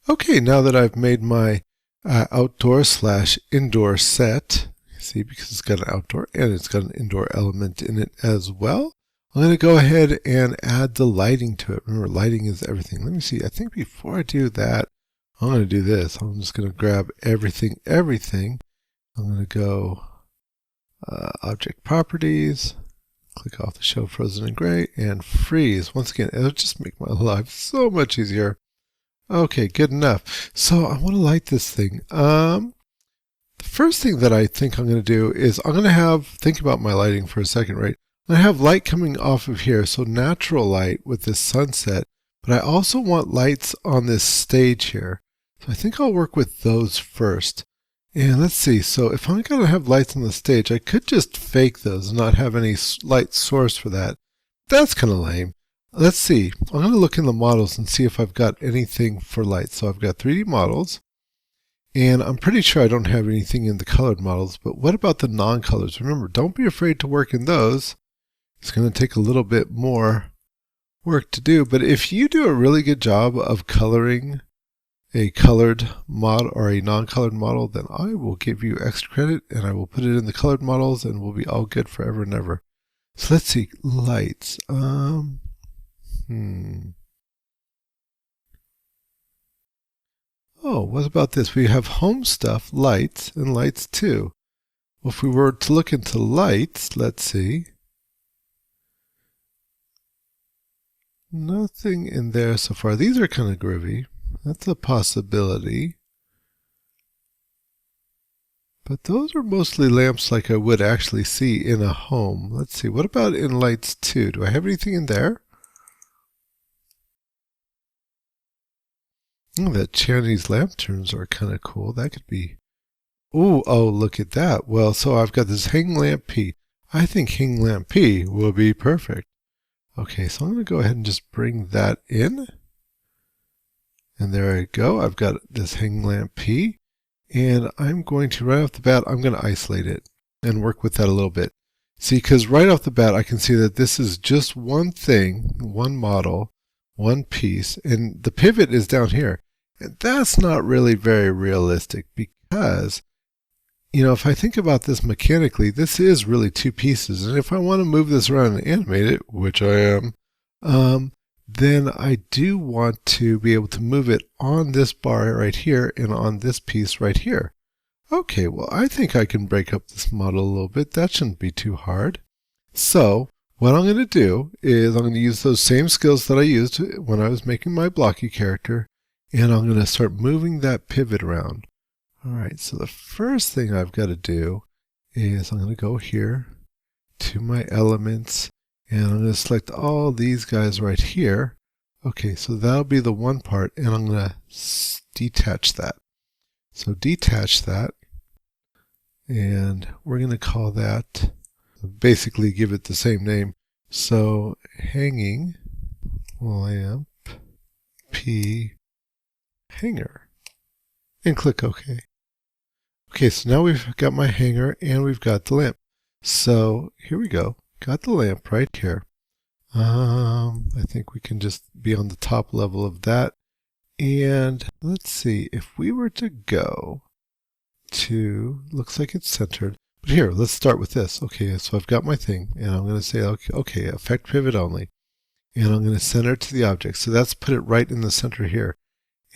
Okay, now that I've made my outdoor/indoor set, see, because it's got an outdoor and it's got an indoor element in it as well, I'm going to go ahead and add the lighting to it. Remember, lighting is everything. Let me see. I think before I do that, I'm going to do this. I'm just going to grab everything. I'm going to go Object Properties, click off the Show Frozen in Gray, and freeze. Once again, it'll just make my life so much easier. Okay, good enough. So I want to light this thing. The first thing that I think I'm going to do is I'm going to think about my lighting for a second, right? I'm going to have light coming off of here, so natural light with this sunset, but I also want lights on this stage here. So I think I'll work with those first. And let's see, so if I'm going to have lights on the stage, I could just fake those and not have any light source for that. That's kind of lame. Let's see, I'm going to look in the models and see if I've got anything for light. So I've got 3D models, and I'm pretty sure I don't have anything in the colored models, but what about the non-colors? Remember, don't be afraid to work in those. It's going to take a little bit more work to do, but if you do a really good job of coloring a colored model or a non-colored model, then I will give you extra credit and I will put it in the colored models and we'll be all good forever and ever. So let's see, lights. Oh, what about this? We have home stuff, lights, and lights too. Well, if we were to look into lights, let's see. Nothing in there so far. These are kind of groovy. That's a possibility. But those are mostly lamps like I would actually see in a home. Let's see, what about in lights too? Do I have anything in there? Oh, that Chinese lanterns are kind of cool. That could be... Ooh, oh, look at that. Well, so I've got this hang lamp P. I think hang lamp P will be perfect. Okay, so I'm going to go ahead and just bring that in. And there I go. I've got this hang lamp P. And I'm going to, right off the bat, I'm going to isolate it and work with that a little bit. See, because right off the bat, I can see that this is just one thing, one model, one piece, and the pivot is down here. And that's not really very realistic because, you know, if I think about this mechanically, this is really two pieces. And if I want to move this around and animate it, which I am, then I do want to be able to move it on this bar right here and on this piece right here. Okay, well, I think I can break up this model a little bit. That shouldn't be too hard. So what I'm going to do is I'm going to use those same skills that I used when I was making my blocky character, and I'm going to start moving that pivot around. All right, so the first thing I've got to do is I'm going to go here to my elements, and I'm going to select all these guys right here. Okay, so that'll be the one part, and I'm going to detach that. So detach that, and we're going to call that, basically give it the same name. So hanging lamp P hanger, and click OK. Okay, so now we've got my hanger and we've got the lamp. So here we go. Got the lamp right here. I think we can just be on the top level of that. And let's see, if we were to go to, looks like it's centered. But here, let's start with this. Okay, so I've got my thing, and I'm going to say, okay, affect pivot only. And I'm going to center it to the object. So that's put it right in the center here.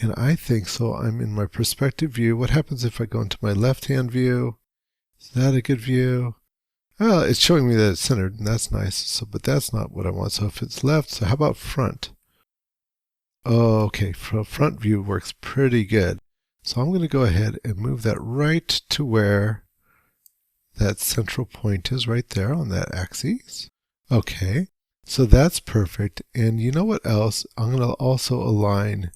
And I think, so I'm in my perspective view. What happens if I go into my left-hand view? Is that a good view? Well, it's showing me that it's centered, and that's nice. So, but that's not what I want. So if it's left, so how about front? Oh, okay, front view works pretty good. So I'm going to go ahead and move that right to where that central point is, right there on that axis. Okay, so that's perfect. And you know what else? I'm going to also align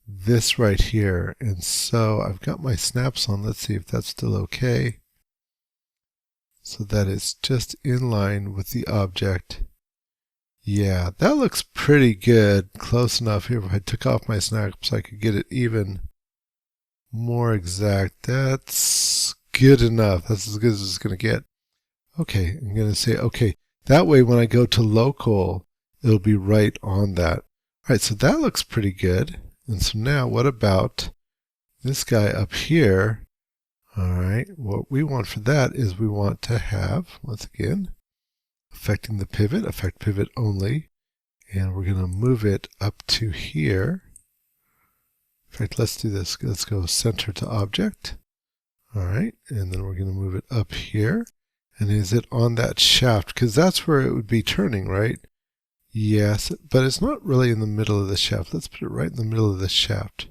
this right here. And so I've got my snaps on. Let's see if that's still okay. So that it's just in line with the object. Yeah, that looks pretty good. Close enough here. If I took off my snaps, I could get it even more exact. That's good enough. That's as good as it's going to get. Okay, I'm going to say, okay, that way when I go to local, it'll be right on that. All right, so that looks pretty good. And so now what about this guy up here? All right, what we want for that is we want to have, once again, affecting the pivot, affect pivot only, and we're going to move it up to here. In fact, let's do this. Let's go center to object. All right, and then we're going to move it up here. And is it on that shaft? Because that's where it would be turning, right? Yes, but it's not really in the middle of the shaft. Let's put it right in the middle of the shaft.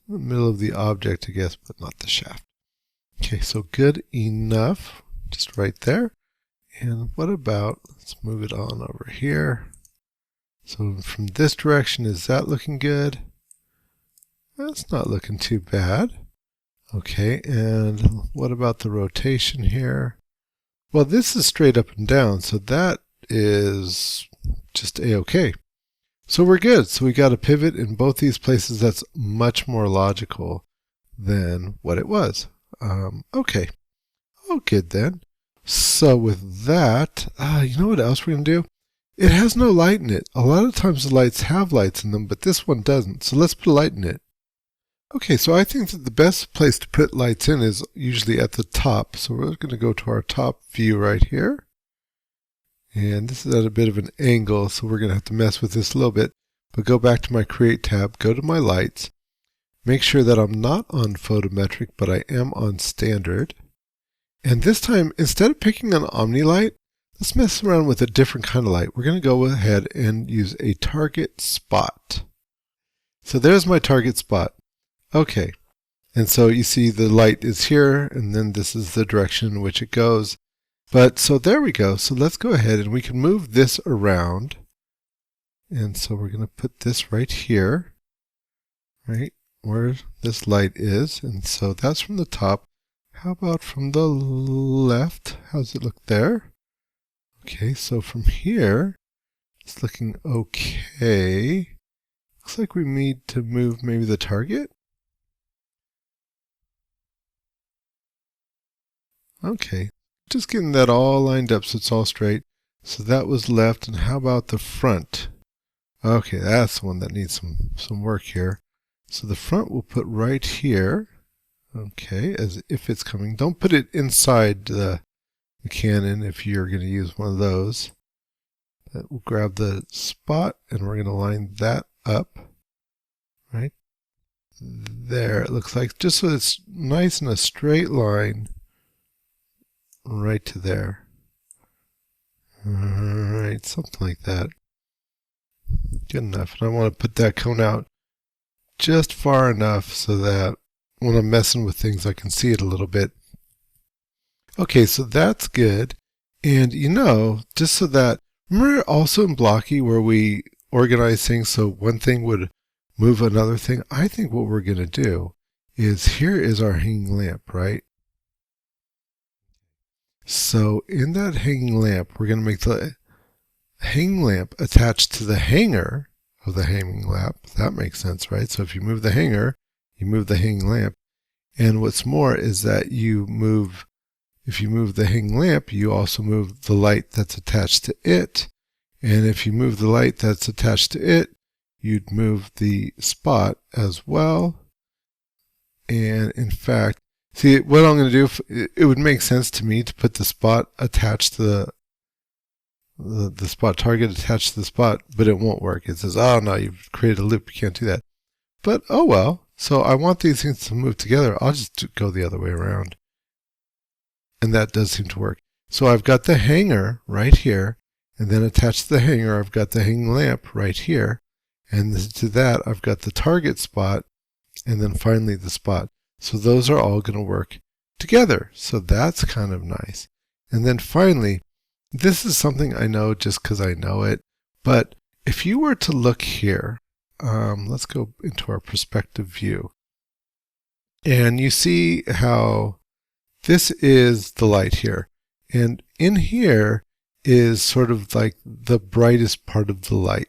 In the middle of the object, I guess, but not the shaft. Okay, so good enough. Just right there. And what about, let's move it on over here. So from this direction, is that looking good? That's not looking too bad. Okay, and what about the rotation here? Well, this is straight up and down, so that is just a-okay. So we're good. So we got a pivot in both these places that's much more logical than what it was. Okay. Oh, good then. So with that, you know what else we're going to do? It has no light in it. A lot of times the lights have lights in them, but this one doesn't. So let's put a light in it. Okay, so I think that the best place to put lights in is usually at the top. So we're going to go to our top view right here. And this is at a bit of an angle, so we're going to have to mess with this a little bit. But go back to my Create tab, go to my lights. Make sure that I'm not on photometric, but I am on standard. And this time, instead of picking an OmniLight, let's mess around with a different kind of light. We're going to go ahead and use a target spot. So there's my target spot. Okay, and so you see the light is here, and then this is the direction in which it goes. But so there we go. So let's go ahead and we can move this around. And so we're going to put this right here, right where this light is. And so that's from the top. How about from the left? How's it look there? Okay, so from here, it's looking okay. Looks like we need to move maybe the target. Okay, just getting that all lined up so it's all straight. So that was left, and how about the front? Okay, that's the one that needs some work here. So the front we'll put right here. Okay, as if it's coming. Don't put it inside the Canon if you're going to use one of those. But we'll grab the spot and we're going to line that up. Right there, it looks like, just so it's nice in a straight line. Right to there. Alright, something like that. Good enough. And I want to put that cone out just far enough so that when I'm messing with things, I can see it a little bit. Okay, so that's good. And you know, just so that, remember also in Blocky where we organize things so one thing would move another thing? I think what we're going to do is, here is our hanging lamp, right? So in that hanging lamp, we're going to make the hanging lamp attached to the hanger of the hanging lamp. That makes sense, right? So if you move the hanger, you move the hanging lamp. And what's more is that if you move the hanging lamp, you also move the light that's attached to it. And if you move the light that's attached to it, you'd move the spot as well. And in fact, see, what I'm going to do, it would make sense to me to put the spot attached to the spot target attached to the spot, but it won't work. It says, oh no, you've created a loop, you can't do that. But oh well, so I want these things to move together. I'll just go the other way around. And that does seem to work. So I've got the hanger right here, and then attached to the hanger, I've got the hanging lamp right here. And to that, I've got the target spot, and then finally the spot. So those are all going to work together. So that's kind of nice. And then finally, this is something I know just because I know it, but if you were to look here, let's go into our perspective view. And you see how this is the light here. And in here is sort of like the brightest part of the light.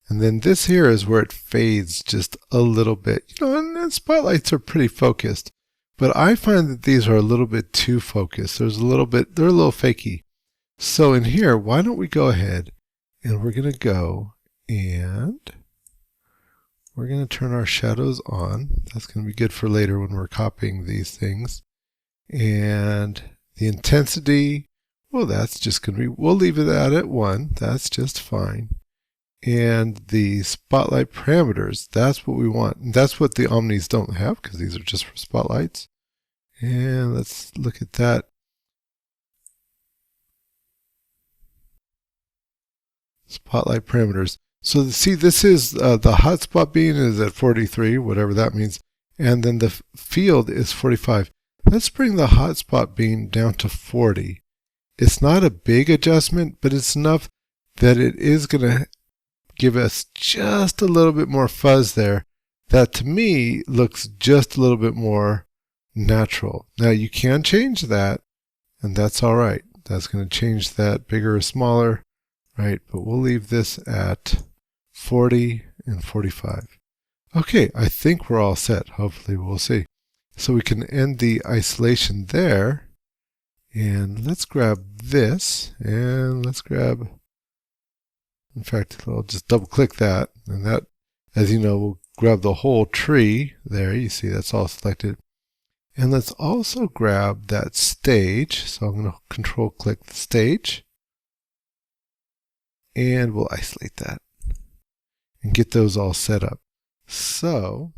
And then this here is where it fades just a little bit. You know, and spotlights are pretty focused. But I find that these are a little bit too focused. They're a little fakey. So in here, why don't we go ahead and we're going to go and we're going to turn our shadows on. That's going to be good for later when we're copying these things. And the intensity, well, that's just going to be, we'll leave it at 1. That's just fine. And the spotlight parameters, that's what we want. And that's what the Omnis don't have, because these are just for spotlights. And let's look at that. Spotlight parameters. So see, this is the hotspot beam is at 43, whatever that means. And then the field is 45. Let's bring the hotspot beam down to 40. It's not a big adjustment, but it's enough that it is going to give us just a little bit more fuzz there. That to me looks just a little bit more natural. Now you can change that, and that's all right. That's going to change that bigger or smaller, right? But we'll leave this at 40 and 45. Okay, I think we're all set. Hopefully we'll see. So we can end the isolation there. And let's grab this, and let's grab, in fact, I'll just double click that, and that, as you know, will grab the whole tree there. You see that's all selected. And let's also grab that stage. So I'm going to control click the stage, and we'll isolate that and get those all set up. So